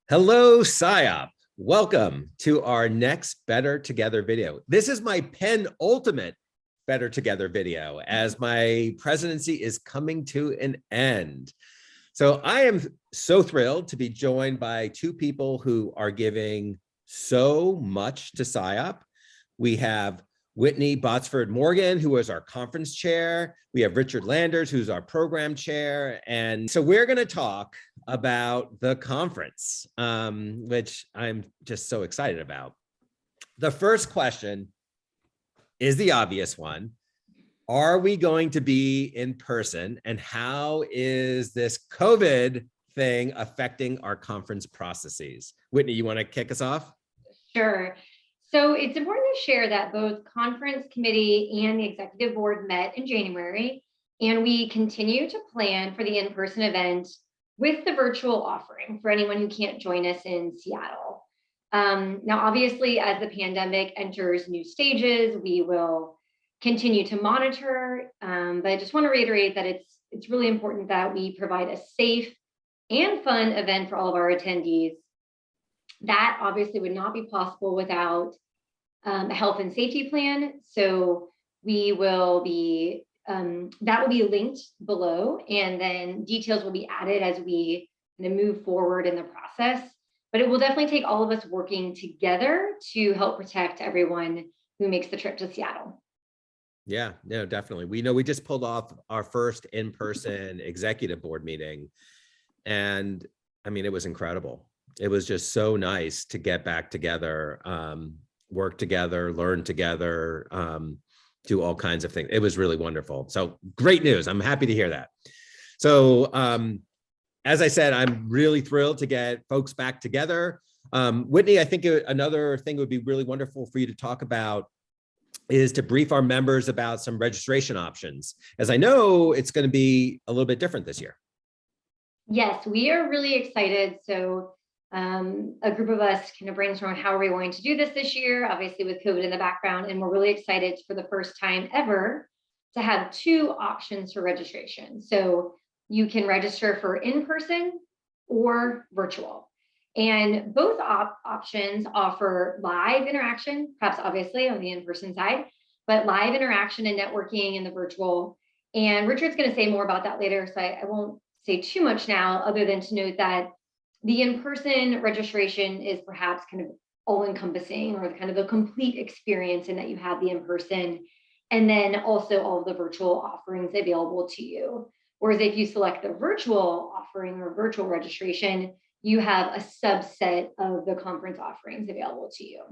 Hello, SIOP. Welcome to our next Better Together video. This is my penultimate Better Together video as my presidency is coming to an end. So I am so thrilled to be joined by two people who are giving so much to SIOP. We have Whitney Botsford Morgan, who is our conference chair. We have Richard Landers, who's our program chair. And so we're going to talk about the conference, which I'm just so excited about. The first question is the obvious one. Are we going to be in person? And how is this COVID thing affecting our conference processes? Whitney, you want to kick us off? Sure. So it's important to share that both conference committee and the executive board met in January, and we continue to plan for the in-person event with the virtual offering for anyone who can't join us in Seattle. Now, obviously, as the pandemic enters new stages, we will continue to monitor, but I just want to reiterate that it's really important that we provide a safe and fun event for all of our attendees. That obviously would not be possible without a health and safety plan. So we will be, that will be linked below, and then details will be added as we move forward in the process. But it will definitely take all of us working together to help protect everyone who makes the trip to Seattle. Yeah, no, definitely. We know we just pulled off our first in-person executive board meeting. And I mean, it was incredible. It was just so nice to get back together, work together, learn together, do all kinds of things. It was really wonderful. So great news. I'm happy to hear that. So as I said, I'm really thrilled to get folks back together. Whitney, I think another thing would be really wonderful for you to talk about is to brief our members about some registration options, as I know it's going to be a little bit different this year. Yes, we are really excited. So a group of us kind of brainstormed how are we going to do this year, obviously with COVID in the background, and we're really excited for the first time ever to have two options for registration. So you can register for in-person or virtual. And both options offer live interaction, perhaps obviously on the in-person side, but live interaction and networking in the virtual. And Richard's going to say more about that later, so I won't say too much now, other than to note that the in-person registration is perhaps kind of all-encompassing, or kind of a complete experience in that you have the in-person and then also all of the virtual offerings available to you. Whereas if you select the virtual offering or virtual registration, you have a subset of the conference offerings available to you.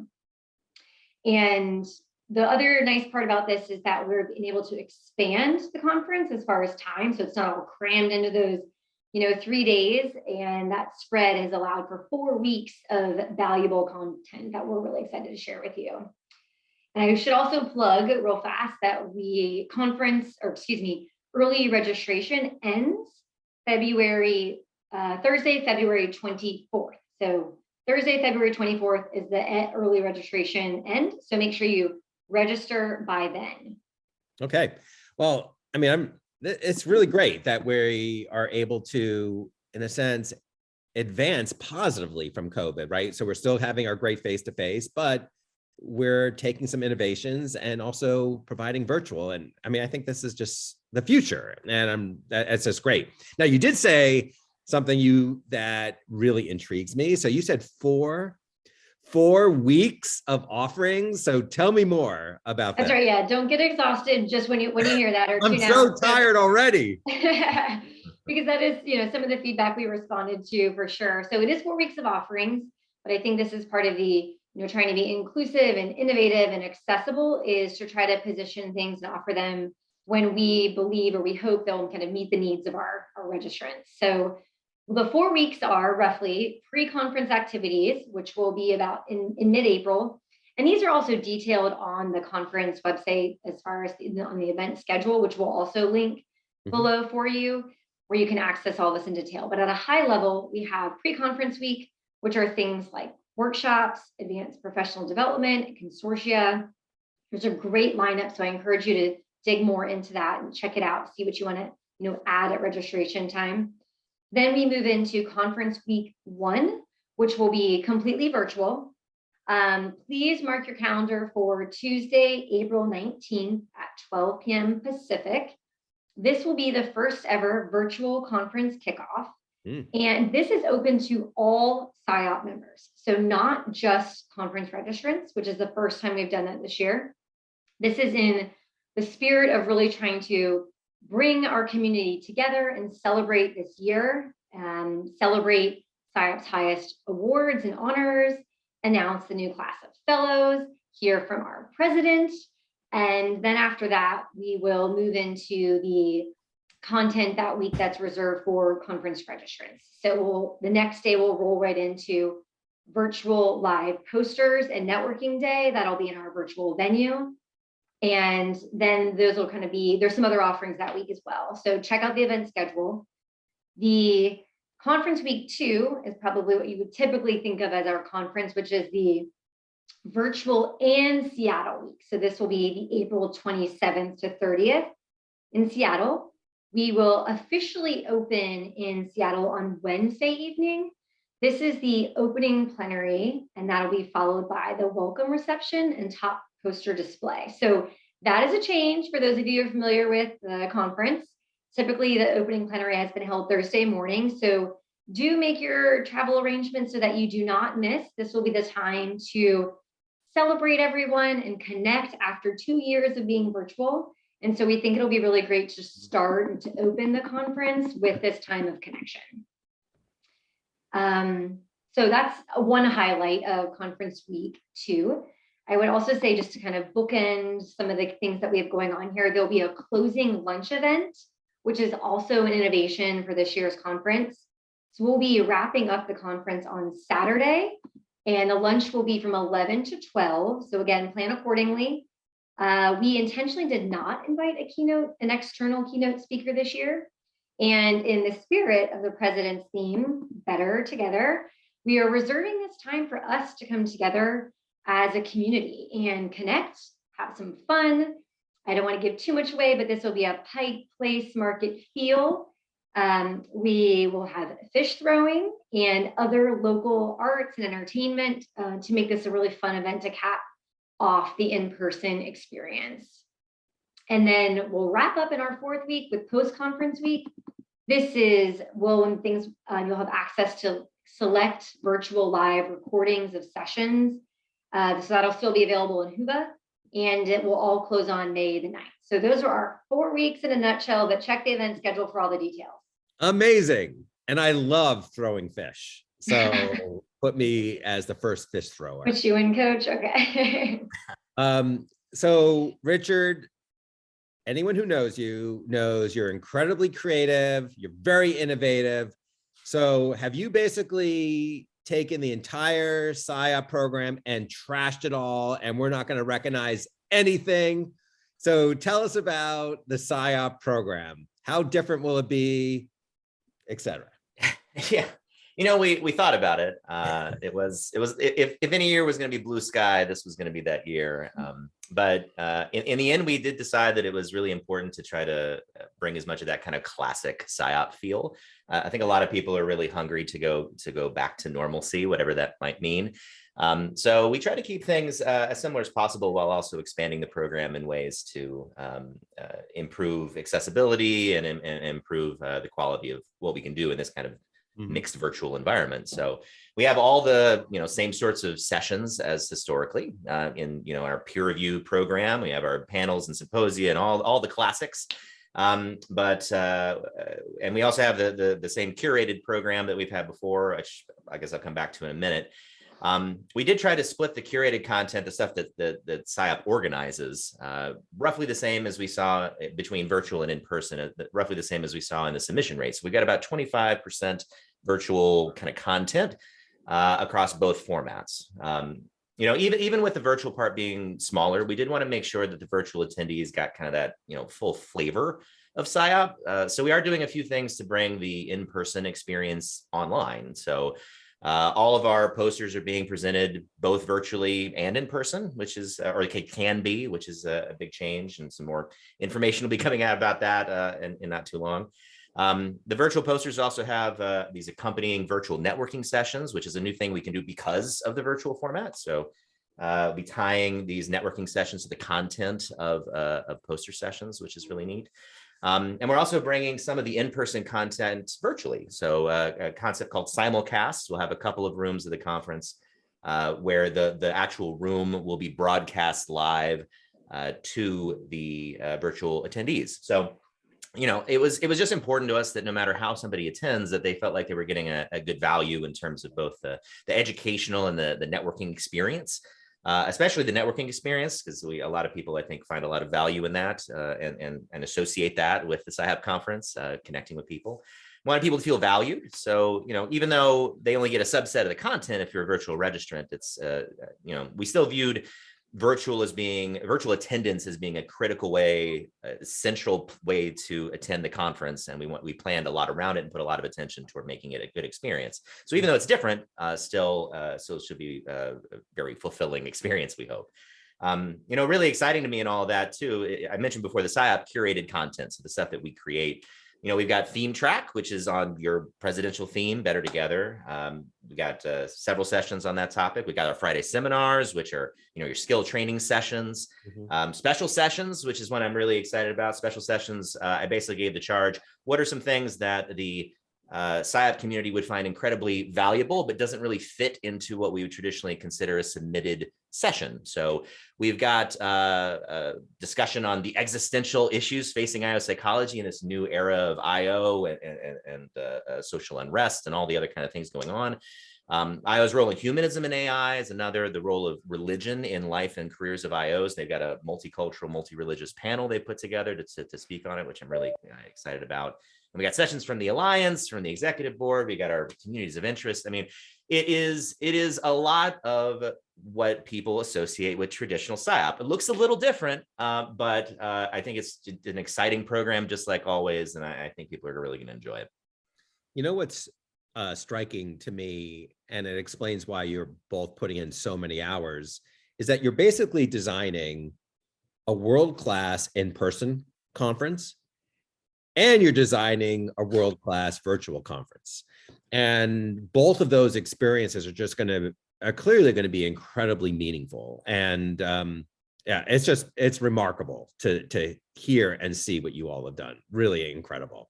And the other nice part about this is that we're being able to expand the conference as far as time. So it's not all crammed into those 3 days, and that spread has allowed for 4 weeks of valuable content that we're really excited to share with you. And I should also plug real fast that early registration ends Thursday, February 24th. So Thursday, February 24th is the early registration end. So make sure you register by then. Okay. Well, I mean, it's really great that we are able to, in a sense, advance positively from COVID, right? So we're still having our great face-to-face, but we're taking some innovations and also providing virtual. And I mean, I think this is just the future, and that's just great. Now, you did say something that really intrigues me. So you said four weeks of offerings. So tell me more about that. That's right. Yeah. Don't get exhausted just when you hear that or I'm so tired already. Because that is, some of the feedback we responded to for sure. So it is 4 weeks of offerings, but I think this is part of the, trying to be inclusive and innovative and accessible, is to try to position things and offer them when we believe or we hope they'll kind of meet the needs of our registrants. So the 4 weeks are roughly pre-conference activities, which will be about in mid-April. And these are also detailed on the conference website as far as on the event schedule, which we'll also link below for you, where you can access all this in detail. But at a high level, we have pre-conference week, which are things like workshops, advanced professional development, consortia. There's a great lineup, so I encourage you to dig more into that and check it out, see what you want to add at registration time. Then we move into conference week 1, which will be completely virtual. Please mark your calendar for Tuesday, April 19th at 12 p.m. Pacific. This will be the first ever virtual conference kickoff. And this is open to all SIOP members. So not just conference registrants, which is the first time we've done that this year. This is in the spirit of really trying to bring our community together and celebrate this year, celebrate SIOP's highest awards and honors, announce the new class of fellows, hear from our president, and then after that, we will move into the content that week that's reserved for conference registrants. So the next day we'll roll right into virtual live posters and networking day. That'll be in our virtual venue. And then those will kind of be, there's some other offerings that week as well. So check out the event schedule. The conference week 2 is probably what you would typically think of as our conference, which is the virtual and Seattle week. So this will be the April 27th to 30th in Seattle. We will officially open in Seattle on Wednesday evening. This is the opening plenary, and that'll be followed by the welcome reception and top poster display. So that is a change for those of you who are familiar with the conference. Typically, the opening plenary has been held Thursday morning. So do make your travel arrangements so that you do not miss. This will be the time to celebrate everyone and connect after 2 years of being virtual. And so we think it'll be really great to start and to open the conference with this time of connection. So that's one highlight of conference week 2. I would also say, just to kind of bookend some of the things that we have going on here, there'll be a closing lunch event, which is also an innovation for this year's conference. So we'll be wrapping up the conference on Saturday, and the lunch will be from 11 to 12. So again, plan accordingly. We intentionally did not invite an external keynote speaker this year. And in the spirit of the president's theme, Better Together, we are reserving this time for us to come together as a community and connect, have some fun. I don't want to give too much away, but this will be a Pike Place Market feel. We will have fish throwing and other local arts and entertainment to make this a really fun event to cap off the in-person experience. And then we'll wrap up in our 4th week with post-conference week. This is when things, you'll have access to select virtual live recordings of sessions. So that'll still be available in Huba, and it will all close on May the 9th. So those are our 4 weeks in a nutshell, but check the event schedule for all the details. Amazing. And I love throwing fish. So put me as the first fish thrower. Put you in, coach. Okay. So Richard, anyone who knows you knows you're incredibly creative. You're very innovative. So have you basically taken the entire SIOP program and trashed it all, and we're not going to recognize anything? So tell us about the SIOP program. How different will it be, et cetera? Yeah, we thought about it. It was if any year was going to be blue sky, this was going to be that year. But in the end, we did decide that it was really important to try to bring as much of that kind of classic SIOP feel. I think a lot of people are really hungry to go back to normalcy, whatever that might mean. So we try to keep things as similar as possible while also expanding the program in ways to improve accessibility and improve the quality of what we can do in this kind of mixed virtual environment. So we have all the same sorts of sessions as historically in our peer review program. We have our panels and symposia and all the classics. And we also have the same curated program that we've had before, which I guess I'll come back to in a minute. We did try to split the curated content, the stuff that SIOP organizes, roughly the same as we saw between virtual and in person, roughly the same as we saw in the submission rates. We got about 25% virtual kind of content across both formats. Even with the virtual part being smaller, we did want to make sure that the virtual attendees got kind of that full flavor of SIOP. So we are doing a few things to bring the in-person experience online. So all of our posters are being presented both virtually and in person, which is, or it can be, which is a big change, and some more information will be coming out about that in not too long. The virtual posters also have these accompanying virtual networking sessions, which is a new thing we can do because of the virtual format. So be tying these networking sessions to the content of poster sessions, which is really neat. And we're also bringing some of the in-person content virtually. So a concept called simulcasts. We'll have a couple of rooms of the conference where the actual room will be broadcast live to the virtual attendees. So, you know, it was just important to us that no matter how somebody attends, that they felt like they were getting a good value in terms of both the educational and the networking experience. Especially the networking experience, because a lot of people, I think, find a lot of value in that and associate that with the SIOP conference, connecting with people. Wanted people to feel valued. So, you know, even though they only get a subset of the content, if you're a virtual registrant, it's, you know, we still viewed virtual attendance as being a critical way, a central way to attend the conference. And we planned a lot around it and put a lot of attention toward making it a good experience. So even though it's different, still should be a very fulfilling experience, we hope. You know, really exciting to me and all of that too. I mentioned before the SIOP-curated content, so the stuff that we create. You know, we've got Theme Track, which is on your presidential theme, Better Together. We got several sessions on that topic. We got our Friday seminars, which are, you know, your skill training sessions. Special sessions, which is one I'm really excited about. Special sessions, I basically gave the charge. What are some things that the SIOP community would find incredibly valuable, but doesn't really fit into what we would traditionally consider a submitted session? So we've got a discussion on the existential issues facing IO psychology in this new era of IO and social unrest and all the other kind of things going on. IO's role in humanism and AI is another, the role of religion in life and careers of IOs. They've got a multicultural, multi-religious panel they put together to speak on it, which I'm really excited about. And we got sessions from the Alliance, from the executive board. We got our communities of interest. I mean, it is a lot of what people associate with traditional SIOP. It looks a little different, but I think it's an exciting program, just like always. And I think people are really going to enjoy it. You know what's striking to me, and it explains why you're both putting in so many hours, is that you're basically designing a world-class in-person conference, and you're designing a world-class virtual conference. And both of those experiences are clearly going to be incredibly meaningful. And yeah, it's remarkable to hear and see what you all have done. Really incredible.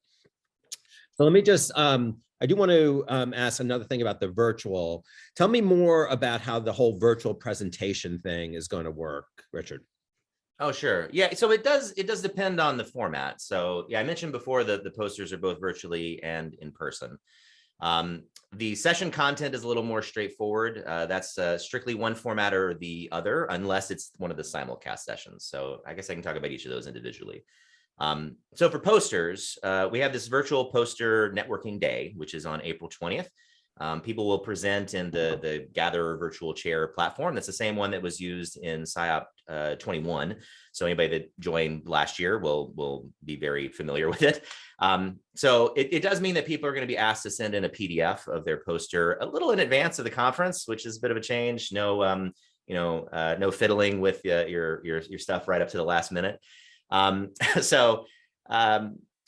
So let me just, I do want to ask another thing about the virtual. Tell me more about how the whole virtual presentation thing is going to work, Richard. Oh, sure. Yeah. So it does depend on the format. So yeah, I mentioned before that the posters are both virtually and in person. The session content is a little more straightforward. That's strictly one format or the other, unless it's one of the simulcast sessions. So I guess I can talk about each of those individually. So for posters, we have this virtual poster networking day, which is on April 20th. People will present in the Gather virtual chair platform. That's the same one that was used in SIOP 21. So anybody that joined last year will be very familiar with it. So it does mean that people are going to be asked to send in a PDF of their poster a little in advance of the conference, which is a bit of a change. No, no fiddling with your stuff right up to the last minute.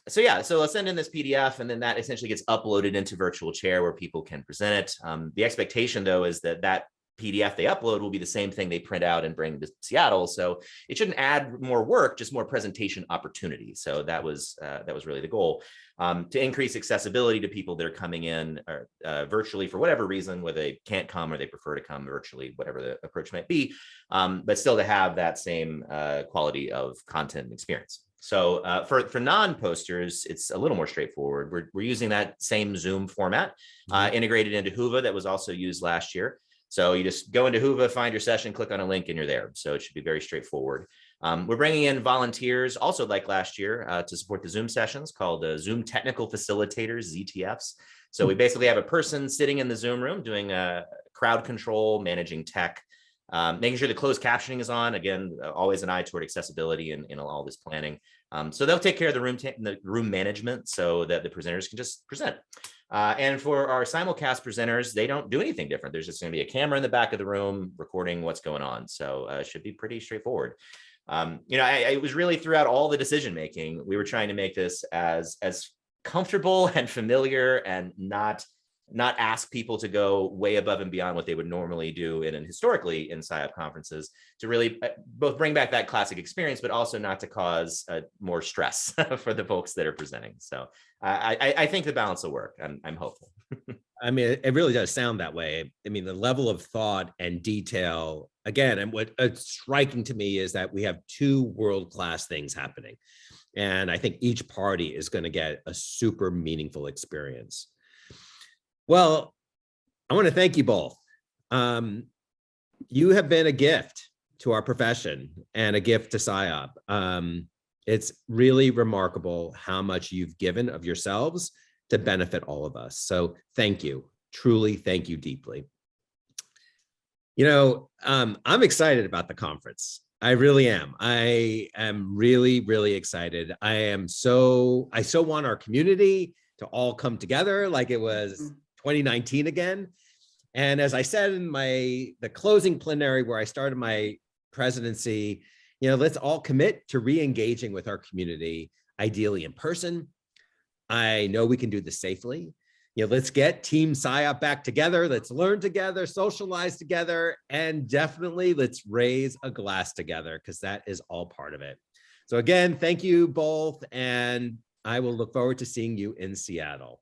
So yeah, so let's send in this PDF, and then that essentially gets uploaded into virtual chair where people can present it. The expectation, though, is that PDF they upload will be the same thing they print out and bring to Seattle. So it shouldn't add more work, just more presentation opportunity. So that was really the goal, to increase accessibility to people that are coming in virtually for whatever reason, whether they can't come or they prefer to come virtually, whatever the approach might be, but still to have that same quality of content and experience. So for non-posters, it's a little more straightforward. We're using that same Zoom format integrated into Whova that was also used last year. So you just go into Whova, find your session, click on a link, and you're there. So it should be very straightforward. We're bringing in volunteers, also like last year, to support the Zoom sessions called Zoom Technical Facilitators, ZTFs. So we basically have a person sitting in the Zoom room doing crowd control, managing tech, making sure the closed captioning is on. Again, always an eye toward accessibility in all this planning. So they'll take care of the room management so that the presenters can just present. And for our simulcast presenters, they don't do anything different. There's just going to be a camera in the back of the room recording what's going on. So it should be pretty straightforward. It was really throughout all the decision making, we were trying to make this as comfortable and familiar and not ask people to go way above and beyond what they would normally do historically in SIOP conferences, to really both bring back that classic experience, but also not to cause more stress for the folks that are presenting. So I think the balance will work. I'm hopeful. I mean, it really does sound that way. I mean, the level of thought and detail, again, and what's striking to me is that we have two world-class things happening. And I think each party is going to get a super meaningful experience. Well, I want to thank you both. You have been a gift to our profession and a gift to SIOP. It's really remarkable how much you've given of yourselves to benefit all of us. So thank you, truly thank you deeply. You know, I'm excited about the conference. I really am. I am really, really excited. I so want our community to all come together like it was 2019 again. And as I said in the closing plenary where I started my presidency, you know, let's all commit to re-engaging with our community, ideally in person. I know we can do this safely. You know, let's get Team SIOP back together. Let's learn together, socialize together, and definitely let's raise a glass together, because that is all part of it. So again, thank you both. And I will look forward to seeing you in Seattle.